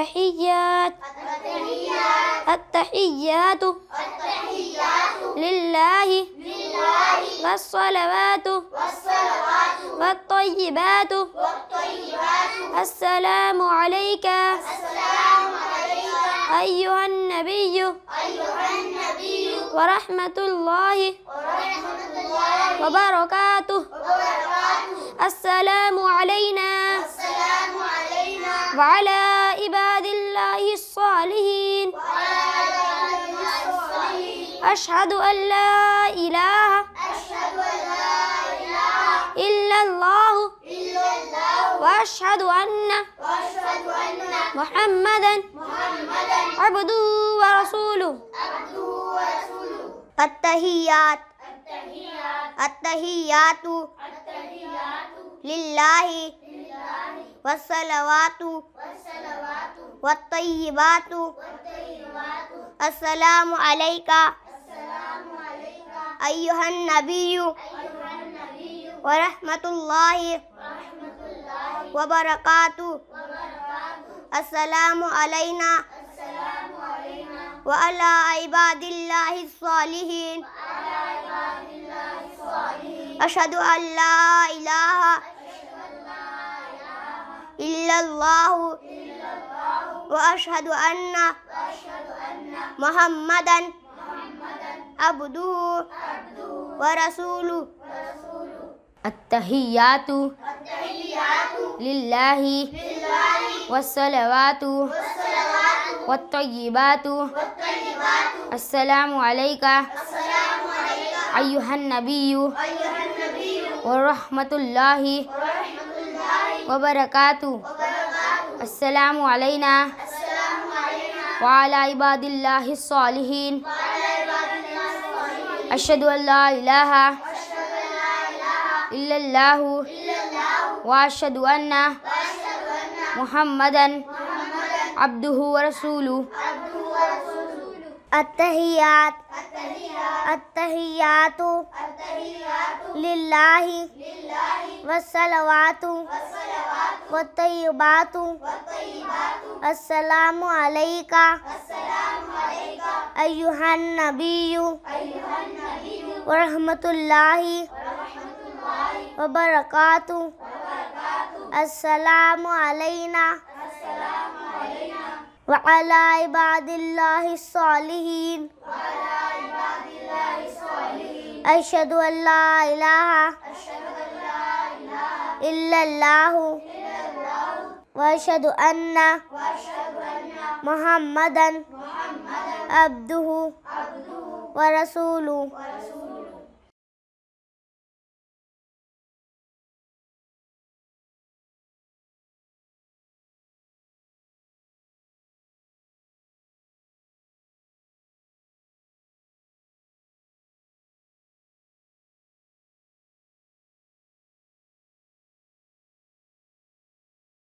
التحيات التحيات لله والصلوات والطيبات السلام عليك أيها النبي ورحمة الله وبركاته السلام علينا وعلى عباد الله الصالحين أشهد أن لا إله إلا الله وأشهد أن محمدا عبده ورسوله التحيات لله والصلوات والطيبات السلام عليك أيها النبي ورحمة الله وبركاته السلام علينا وعلى عباد الله الصالحين أشهد أن لا إله إلا الله وأشهد أن محمدا عبده ورسوله التحيات لله والصلوات والطيبات السلام عليك أيها النبي ورحمة الله وبركاته السلام علينا وعلى عباد الله الصالحين أشهد أن لا إله إلا الله وأشهد أن محمدا عبده ورسوله التحيات لله والصلوات والطيبات السلام عليك أيها النبي ورحمة الله وبركاته السلام علينا وعلى عباد الله الصالحين أشهد أن لا إله إلا الله وأشهد أن محمدا عبده ورسوله